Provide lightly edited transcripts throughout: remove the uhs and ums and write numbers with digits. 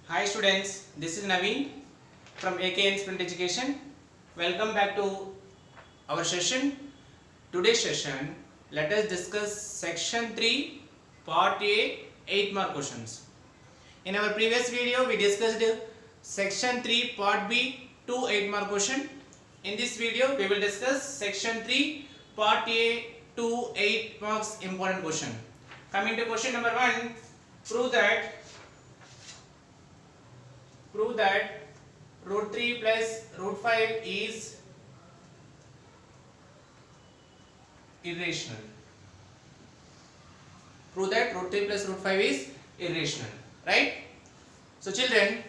Hi students, this is Naveen from AKN Sprint Education. Welcome back to our session. Today's session, let us discuss section 3 part A 8 mark questions. In our previous video, we discussed section 3 part B 2 8 mark question. In this video, we will discuss section 3 part A 2 8 marks important question. Coming to question number 1, prove that root 3 plus root 5 is irrational. Prove that root 3 plus root 5 is irrational, right? So children,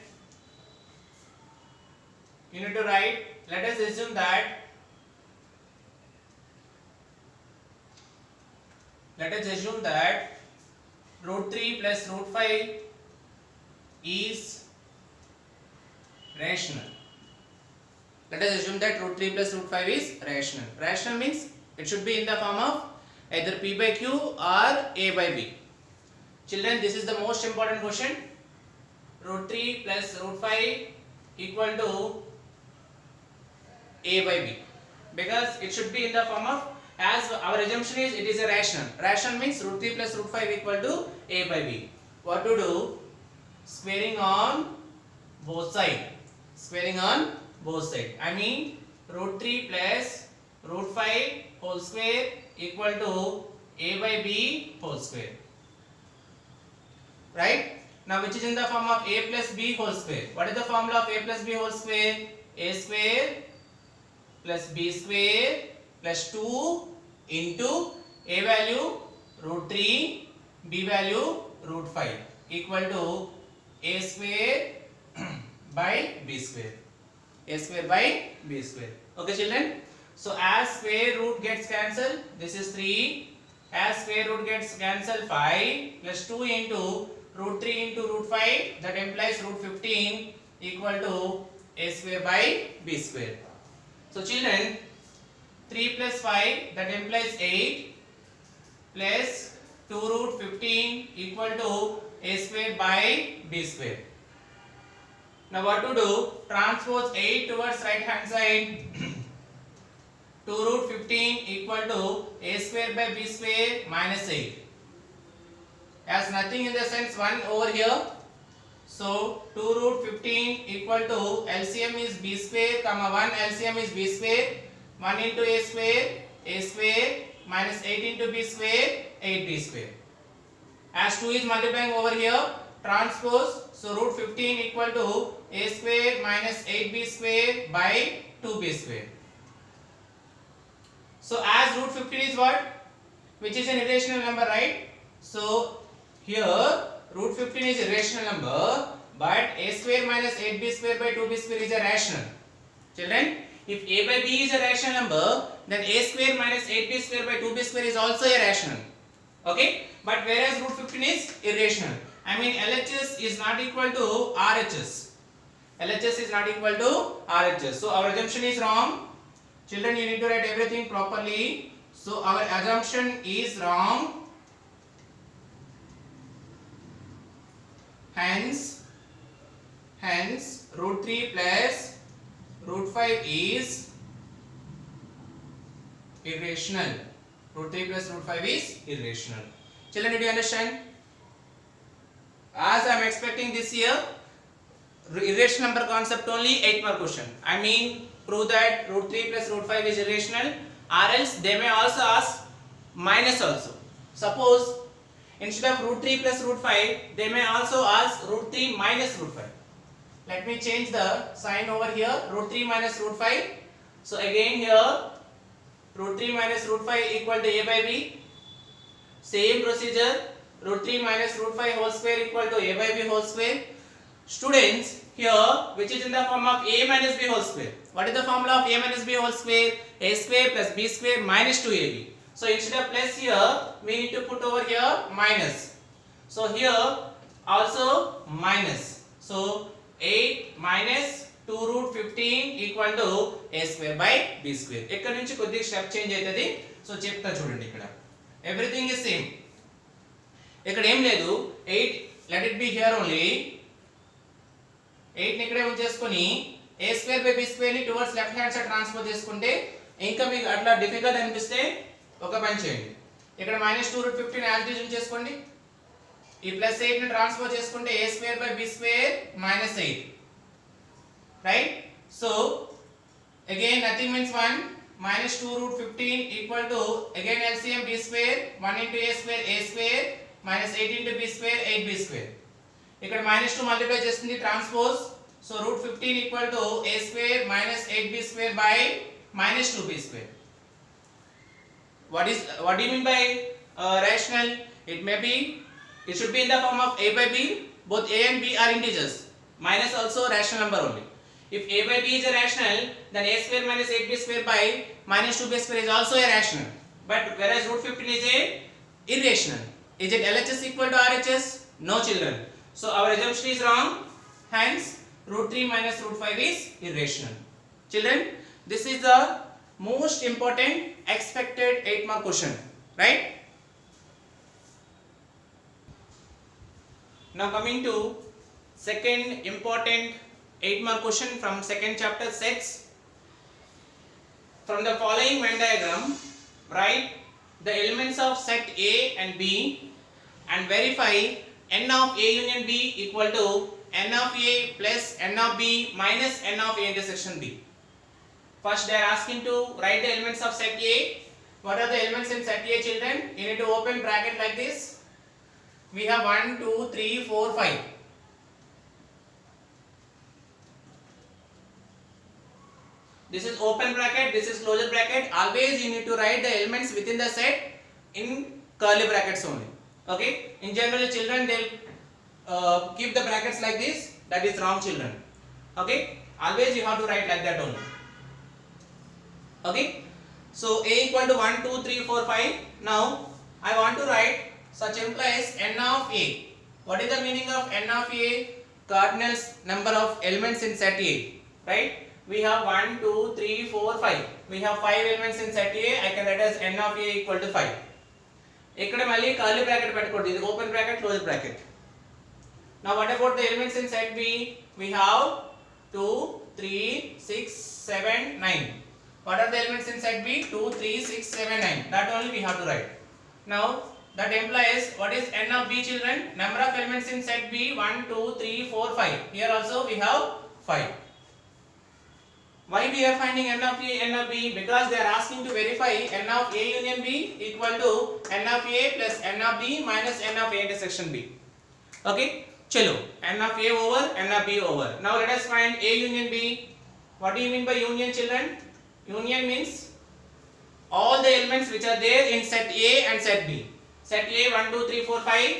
you need to write, let us assume that root 3 plus root 5 is rational. Let us assume that root 3 plus root 5 is rational. Rational means it should be in the form of either p by q or a by b. Children, this is the most important question. Root 3 plus root 5 equal to a by b, because it should be in the form of, as our assumption is it is a rational. Rational means root 3 plus root 5 equal to a by b. What to do? Squaring on both sides. I mean root 3 plus root 5 whole square equal to a by b whole square. Right? Now which is in the form of a plus b whole square. What is the formula of a plus b whole square? A square plus b square plus 2 into a value root 3, b value root 5 equal to a square by b square. A square by b square. Okay children? So as square root gets cancelled, this is 3. As square root gets cancelled, 5 plus 2 into root 3 into root 5, that implies root 15 equal to a square by b square. So children, 3 plus 5, that implies 8 plus 2 root 15 equal to a square by b square. Now what to do? Transpose 8 towards right hand side. 2 root 15 equal to a square by b square minus 8. As nothing in the sense 1 over here. So 2 root 15 equal to LCM is b square, 1 LCM is b square. 1 into a square minus 8 into b square, 8b square. As 2 is multiplying over here, transpose, so root 15 equal to a square minus 8b square by 2b square. So as root 15 is what? Which is an irrational number, right? So here root 15 is a rational number, but a square minus 8b square by 2b square is a rational. Children, if a by b is a rational number, then a square minus 8b square by 2b square is also a rational. Okay? But whereas root 15 is irrational. I mean LHS is not equal to RHS. LHS is not equal to RHS. So our assumption is wrong. Children, you need to write everything properly. So our assumption is wrong. Hence root 3 plus root 5 is irrational. Root 3 plus root 5 is irrational. Children, did you understand? As I am expecting this year, irrational number concept only 8 mark question. I mean, prove that root 3 plus root 5 is irrational, or else they may also ask minus also. Suppose instead of root 3 plus root 5, they may also ask root 3 minus root 5. Let me change the sign over here, root 3 minus root 5. So again here, root 3 minus root 5 equal to a by b. Same procedure, root 3 minus root 5 whole square equal to a by b whole square. Students, here which is in the form of a minus b whole square. What is the formula of a minus b whole square? A square plus b square minus 2ab. So instead of plus here, we need to put over here minus. So here also minus. So 8 minus 2 root 15 equal to a square by b square. ఇక్కడ నుంచి కొద్దిగా step change అవుతుంది. So చెప్తా చూడండి, ఇక్కడ everything is same. ఇక్కడ ఏం లేదు, 8 let it be here only. 8 ని ఇక్కడే ఉంచేసుకొని a square by b square ని towards left hand side transpose చేసుకుంటే ఇంకా మీకు అట్లా డిఫికల్ట్ అనిపిస్తే ఒక పని చేయండి. ఇక్కడ -2√15 యాజ్ ఇట్ ఈజ్ ఉంచేసుకోండి. ఈ +8 ని ట్రాన్స్పోజ్ చేసుకుంటే a square by b square -8, right. So again nothing means 1, -2√15 equal to again LCM b square 1 into a square -8 into b square 8b square. ఇక్కడ -2 మల్టిప్లై చేస్తుంది transpose. So √15 equal to a square -8b square by -2b square. What do you mean by rational? It should be in the form of a by b. Both a and b are integers. Minus also rational number only. If a by b is a rational, then a square minus 8b square by -2b square is also a rational. But whereas √15 is a irrational. Is it LHS equal to RHS? No, children. So our assumption is wrong. Hence √3 minus √5 is irrational. Children, this is the most important expected 8-mark question, right? Now coming to second important 8-mark question from second chapter sets. From the following Venn diagram, write the elements of set A and B and verify n of A union B equal to n of A plus n of B minus n of A intersection B. First they are asking to write the elements of set A. What are the elements in set A, children? You need to open bracket like this. We have 1, 2, 3, 4, 5. This is open bracket, this is closure bracket. Always you need to write the elements within the set in curly brackets only. Okay? In general, children they'll keep the brackets like this. That is wrong, children. Okay? Always you have to write like that only. Okay? So A equal to 1, 2, 3, 4, 5. Now I want to write such implies n of A. What is the meaning of n of A? Cardinal number of elements in set A. Right? We have 1, 2, 3, 4, 5. We have 5 elements in set A. I can write as n of A equal to 5. ఇక్కడ మళ్ళీ curly bracket పెట్టుకోండి. ఇది open bracket, close bracket. Now what about the elements in set B? We have 2, 3, 6, 7, 9. What are the elements in set B? 2, 3, 6, 7, 9. That only we have to write. Now that implies what is n of B, children? Number of elements in set B 1, 2, 3, 4, 5. Here also we have 5. Why we are finding n of A, n of B? Because they are asking to verify n of A union B equal to n of A plus n of B minus n of A intersection B. Okay? Chalo. N of A over, n of B over. Now let us find A union B. What do you mean by union, children? Union means all the elements which are there in set A and set B. Set A 1, 2, 3, 4, 5.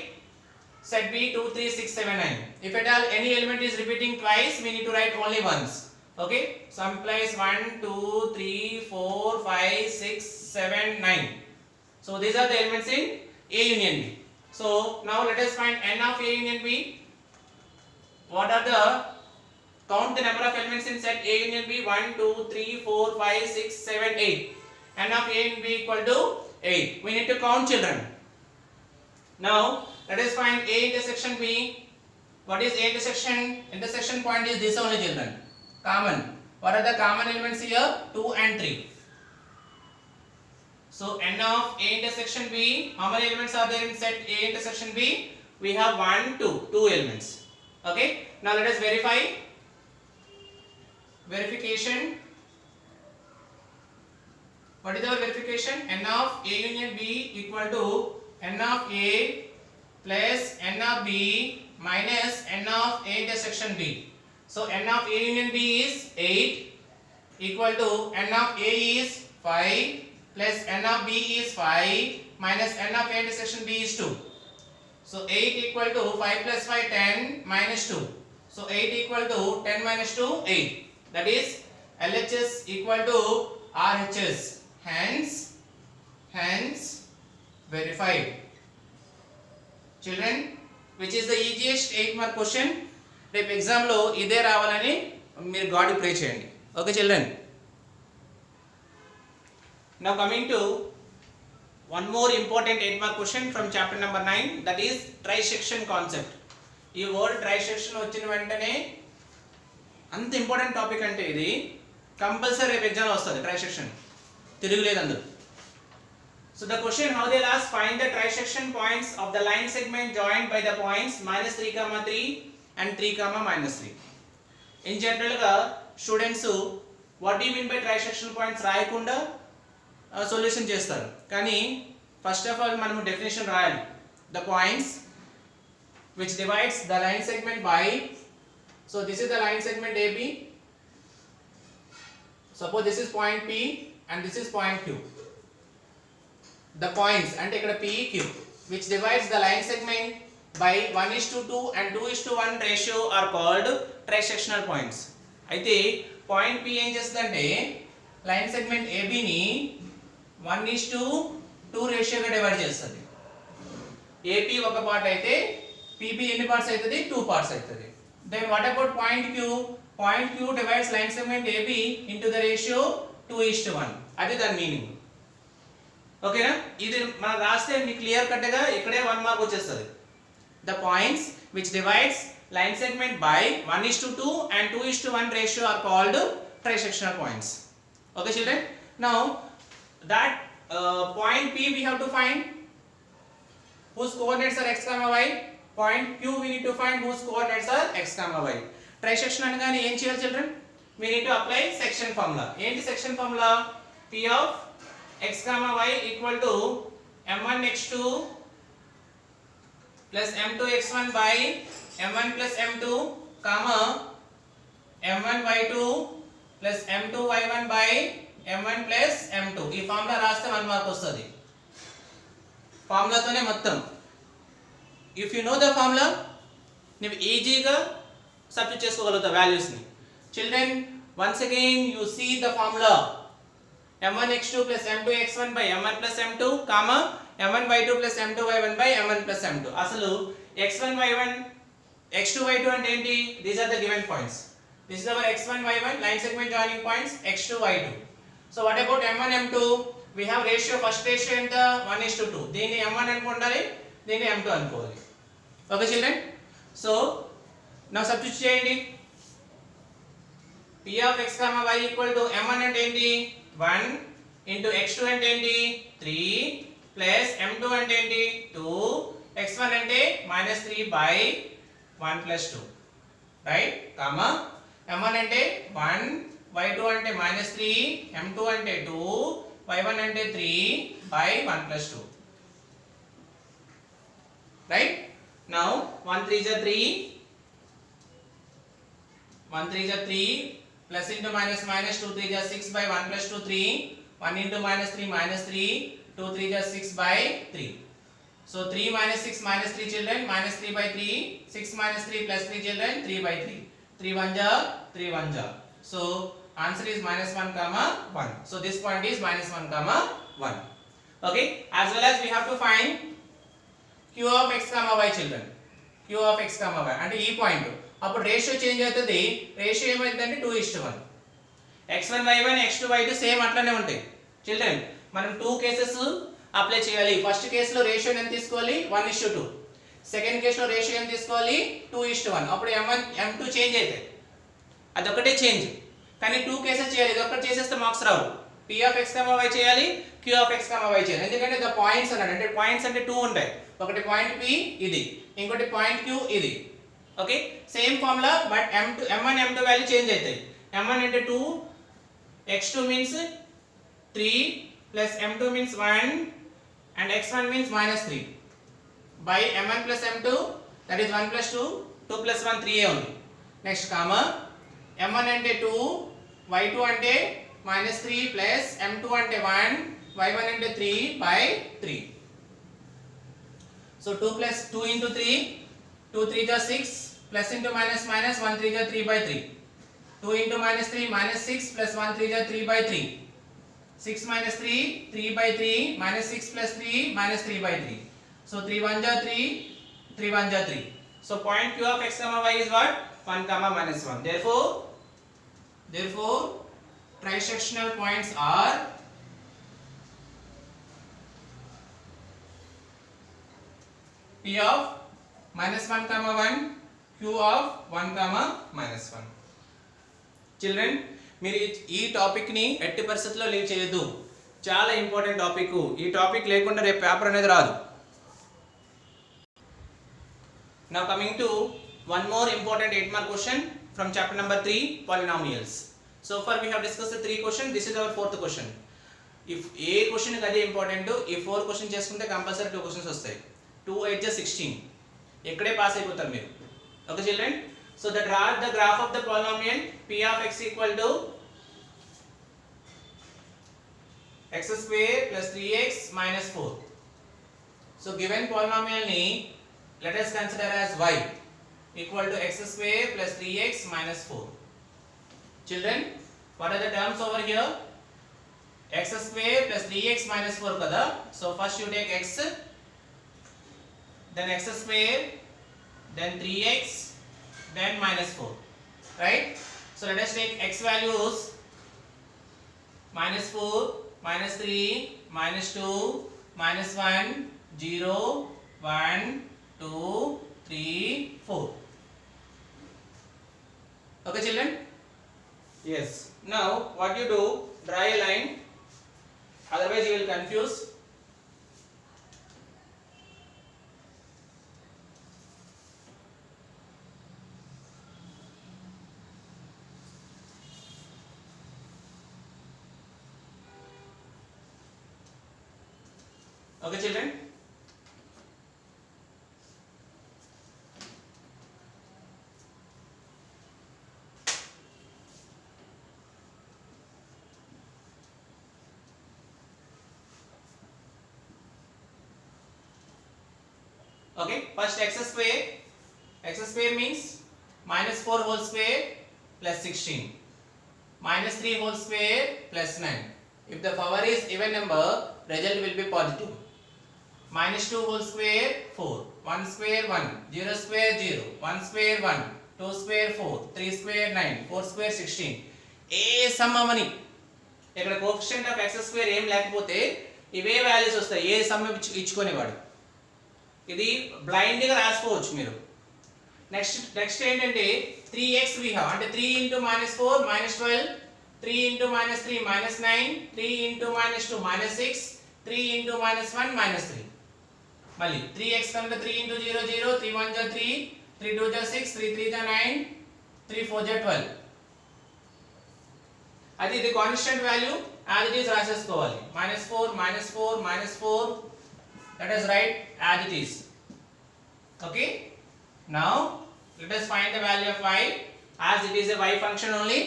Set B 2, 3, 6, 7, 9. If at all any element is repeating twice, we need to write only once. Okay, so implies 1, 2, 3, 4, 5, 6, 7, 9. So these are the elements in A union B. So now let us find n of A union B. What are the count the number of elements in set A union B? 1, 2, 3, 4, 5, 6, 7, 8. N of A union B equal to 8. We need to count, children. Now let us find A intersection B. What is A intersection? Intersection point is this only, children. Common. What are the common elements here? 2 and 3. So n of A intersection B, how many elements are there in set A intersection B? We have 1, 2, 2 elements. Okay? Now let us verify. Verification. What is our verification? N of A union B equal to n of A plus n of B minus n of A intersection B. So n of A union B is 8 equal to n of A is 5 plus n of B is 5 minus n of A intersection B is 2. So 8 equal to 5 plus 5 10 minus 2. So 8 equal to 10 minus 2 8. That is LHS equal to RHS. Hence verified. Children, which is the easiest 8-mark question? రేపు ఎగ్జామ్లో ఇదే రావాలని మీరు God ప్రే చేయండి. Okay children. Now coming to one more important 8-mark question from chapter number 9, that is trisection concept. ఈ word trisection వచ్చిన వెంటనే అంత ఇంపార్టెంట్ టాపిక్ అంటే ఇది కంపల్సరీ రేపు ఎగ్జామ్ వస్తుంది ట్రైసెక్షన్ తిరుగులేదు అందరూ. So the question how they last find the trisection points of the line segment joined by the points -3, 3 and 3, -3. In general గా students what you mean by trisection points రాయకుండా solution చేస్తారు. కానీ first of all మనము definition రాయాలి. The points which divides the line segment by, so this is the line segment AB, suppose this is point P and this is point Q. The points ante ikkada P Q which divides the line segment by 1:2 and 2:1 ratio are called trisectional points. అయితే point P ఏం చేస్తుందంటే line segment AB ని 1:2 రేషియోగా divide చేస్తుంది. AP ఒక part అయితే PB ఎన్ని parts అవుతుంది? 2 పార్ట్స్ అవుతుంది. Then what about point Q? Point Q divides line segment AB into the ratio 2:1. అది దాని మీనింగ్. ఓకేనా? ఇది మనం రాస్తే మీకు క్లియర్ కట్ గా ఇక్కడే 1 మార్క్ వచ్చేస్తుంది. The points which divides line segment by 1:2 and 2:1 ratio are called trisectional points. Okay children, now that point P we have to find whose coordinates are x, y. Point Q we need to find whose coordinates are x, y. Trisection అనగానే ఏం చేయాలి children? we need to apply section formula. ఏంటి section formula? P of x, y equal to m1x2 plus m2x1 by m1 plus m2, comma m1y2 plus m2y1 by m1 plus m2. ఈ formula రాస్తే 1 mark వస్తుంది. ఫార్ములాతోనే మొత్తం. If you know the formula నువ్వు ఈజీగా substitute చేసుకోగలుగుతావు వాల్యూస్ని. Children once again you see the formula m1x2 plus m2x1 by m1 plus m2, comma m1y2 plus m2y1 by m1 plus m2. అసలు x1 y1 x2 y2 అంటే ఏంటి? These are the given points. This is our x1 y1 line segment joining points x2 y2. So what about m1 m2? we have ratio, first ratio ఎంత? 1:2. దీన్ని m1 అనుకుంటారు, దీన్ని m2 అనుకోవాలి. Okay children, so నా substitute చేయండి. P of x, y equal to m1 అంటే ఏంటి? 1 into x2 అంటే ఏంటి? 3 plus m2 అంటే ఏంటి? 2, x1 అంటే -3 by 1 plus 2, right? Comma m1 అంటే 1, y2 అంటే -3, m2 అంటే 2, y1 అంటే 3 by 1 plus 2, right? Now 1 3 is 3, 1 3 is 3, plus into minus minus 2 3 is 6 by 1 plus 2 3, 1 into -3 -3, 2 3 is 6 by 3. So 3 minus 6 minus 3 children, minus 3 by 3, 6 minus 3 plus 3 children, 3 by 3. 3 1 ja, 3 1 ja. So answer is -1, 1. So this point is -1, 1. Okay, as well as we have to find q of x, y children. q of x, y అంటే ఈ point. అప్పుడు ratio change అవుతుంది. Ratio ఏమైందంటే 2:1. x1 y1 x2 y2 same అట్లనే ఉంటాయి children. మనం 2 cases apply చేయాలి. First కేసులో రేషియో ఎంత తీసుకోవాలి? 1:2. సెకండ్ కేసులో రేషియో ఎంత తీసుకోవాలి? 2:1. అప్పుడు m1 m2 చేంజ్ అవుతాయి. అదొకటే చేంజ్. కానీ 2 కేసెస్ చేయాలి. ఇదొక్కటి చేసేస్తే marks Rao. p of x, y చేయాలి, q of x, y చేయాలి. ఎందుకంటే ద పాయింట్స్ అన్నాడు. అంటే పాయింట్స్ అంటే 2 ఉంటాయి. ఒకటి పాయింట్ p ఇది, ఇంకోటి పాయింట్ q ఇది. Okay, same formula but m1 m2 value change అవుతాయి. m1 అంటే 2, x2 means 3 plus m2 means 1 and x1 means -3 by m1 plus m2, that is 1 plus 2, 2 plus 1 3 only. Next comma m1 అంటే 2, y2 అంటే -3 plus m2 అంటే 1, y1 అంటే 3 by 3. So 2 plus 2 into 3, 2 3 is 6 plus into minus minus 1 3 is 3 by 3. 2 into -3 -6 plus 1 3 is 3 by 3. 6 minus 3, 3 by 3, minus 6 plus 3, minus 3 by 3. So 3 1 ja 3, 3 1 ja 3. So point q of x, y is what? 1, -1. Therefore trisectional points are p of -1, 1, q of 1, -1. Children మీరు ఈ topic ని ఎట్టి పరిస్థితుల్లో leave చేయొద్దు, చాలా important topic. ఈ topic లేకుండా రేపు పేపర్ అనేది రాదు. Now coming to one more important 8 mark question from chapter number 3, polynomials. So far we have discussed the 3 questions. This is our 4th question. If a question is important, ఈ 4 question చేసుకుంటే compulsory 2 questions వస్తాయి. 2 8 just 16 ఎక్కడే pass అయిపోతారు మీరు. Okay children, so the graph of the polynomial p of x equal to x square plus 3x minus 4. So given polynomial ni let us consider as y equal to x square plus 3x minus 4. Children, what are the terms over here? X square plus 3x minus 4 kada. So first you take x, then x square, then 3x, then minus 4, right? So let us take x values minus 4, minus 3, minus 2, minus 1, 0, 1, 2, 3, 4. Okay children? Yes. Now what you do, draw a line, otherwise you will confuse. Okay children? Okay, first x square. X square means minus 4 whole square plus 16, minus 3 whole square plus 9. If the power is even number, result will be positive. Minus 2 whole square 4, 1 square 1, 0 square 0, 1 square 1, 2 square 4, 3 square 9, 4 square 16. A some అవని ఇక్కడ coefficient of x square ఏం లేకపోతే ఇవే values వస్తాయి. ఏ some ఇచ్చుకునేవాడు ఇది blind గా రాసుకోవచ్చు మీరు. Next ఏంటంటే 3x we have, అంటే 3 into minus 4 minus 12, 3 into minus 3 minus 9, 3 into minus 2 minus 6, 3 into minus 1 minus 3. మళ్ళీ 3x కనుక 3 into 0 0, 3 1 ja 3, 3 2 ja 6, 3 3 ja 9, 3 4 ja 12. అది ఇది constant value as it is రాసేసుకోవాలి. -4 -4 -4, let us write as it is. Okay, now let us find the value of y as it is a y function only.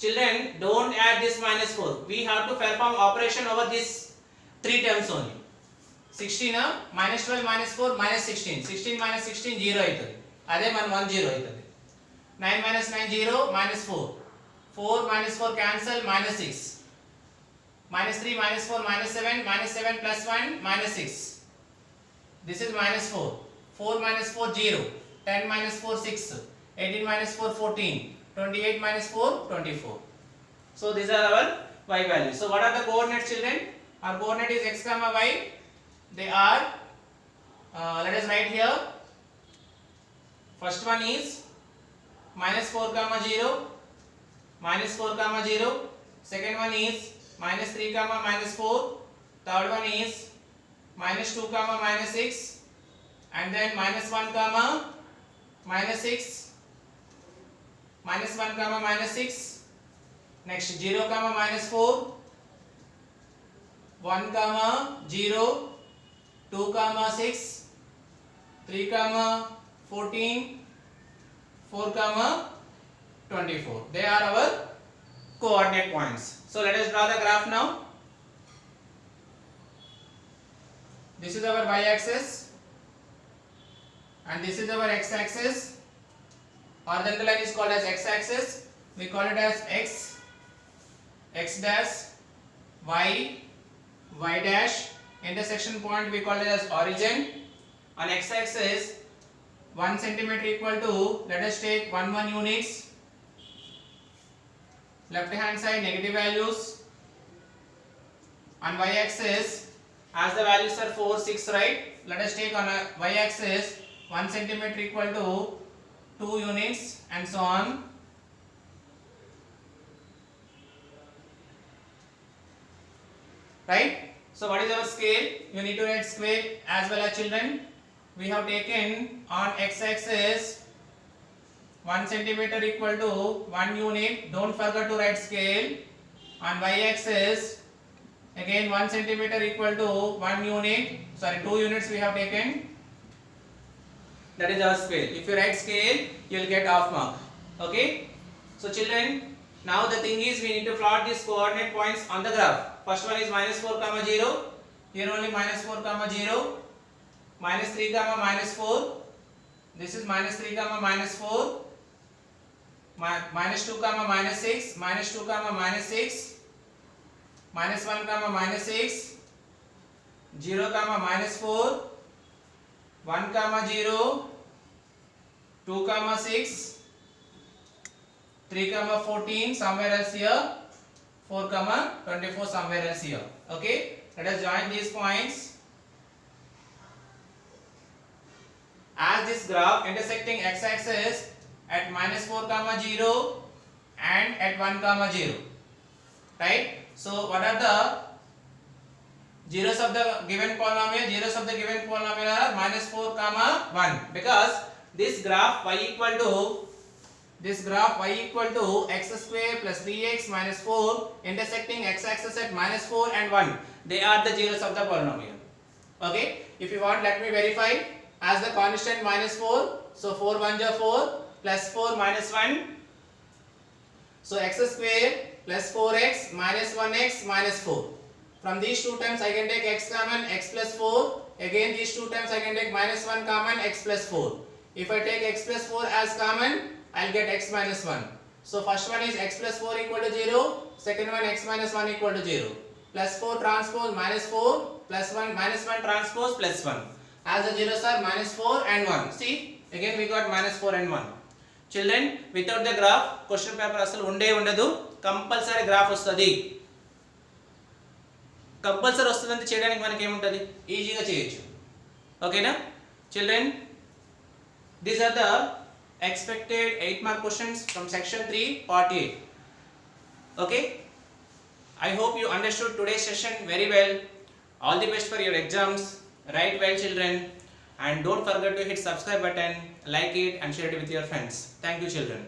Children, don't add this -4. We have to perform operation over this 3 terms only. 16 -12 -4 -16, 16 minus 16 0 అవుతుంది, అదే మన 1 0 అవుతుంది. 9 minus 9 0, -4, 4 minus 4 cancel, -6, -3 -4 -7, -7 plus 1 -6. This is -4, 4 minus 4 0, 10 minus 4 6, 18 minus 4 14, 28 minus 4 24. So these are our y values. So what are the coordinates children? Our coordinate is x comma y. They are let us write here. First one is -4 comma 0, -4 comma 0. Second one is -3 comma -4. Third one is -2 comma -6, and then -1 comma -6, -1 comma -6. Next 0 comma -4, 1 comma 0, 2 comma 6, 3 comma 14, 4 comma 24. They are our coordinate points. So let us draw the graph now. This is our y axis and this is our x axis. Horizontal line is called as x axis. We call it as x dash, y dash. Intersection point we call it as origin. On x axis 1 centimeter equal to, let us take 1 units. Left hand side negative values. On y axis, as the values are 4 6, right, let us take on a y axis 1 centimeter equal to 2 units and so on. right? So what is our scale? You need to write scale as well as children. We have taken on x-axis 1 centimeter equal to 1 unit. Don't forget to write scale. On y-axis again 1 centimeter equal to 1 unit. Sorry, 2 units we have taken. That is our scale. If you write scale, you will get half mark. Okay. So children, now the thing is we need to plot these coordinate points on the graph. First one is -4, 0. Here only -4, 0. -3, -4. This is -3, -4. -2, -6. -2, -6. -1, -6. 0, -4. 1, 0. 2, 6. 3, 14 somewhere else here. 4, 24 somewhere else here. Okay. Let us join these points. As this graph intersecting x-axis at -4, 0 and at 1, 0. Right. So what are the zeros of the given polynomial? Zeros of the given polynomial are -4, 1, because this graph y equal to x square plus 3x minus 4 intersecting x-axis at -4 and 1. They are the zeros of the polynomial. Okay. If you want, let me verify. As the constant -4, so 4 1 are 4 plus 4 minus 1. So x square plus 4x minus 1x minus 4. From these two terms I can take x common, x plus 4. Again these two terms I can take -1 common, x plus 4. If I take x plus 4 as common, I will get x minus 1. So first one is x plus 4 equal to 0. Second one x minus 1 equal to 0. Plus 4 transpose minus 4 plus 1 minus 1 transpose plus 1. As the zeros are -4 and 1. See, again we got -4 and 1. Children, without the graph, question paper asalu unde undadu. Compulsory graph vastadi. Compulsory vastadante cheyadaniki manaki em untadi? Easy ga cheyochu. Okay na? Children, these are the expected 8 mark questions from section 3 part 8. Okay? I hope you understood today's session very well. All the best for your exams. Write well, children, and don't forget to hit subscribe button, like it and share it with your friends. Thank you, children.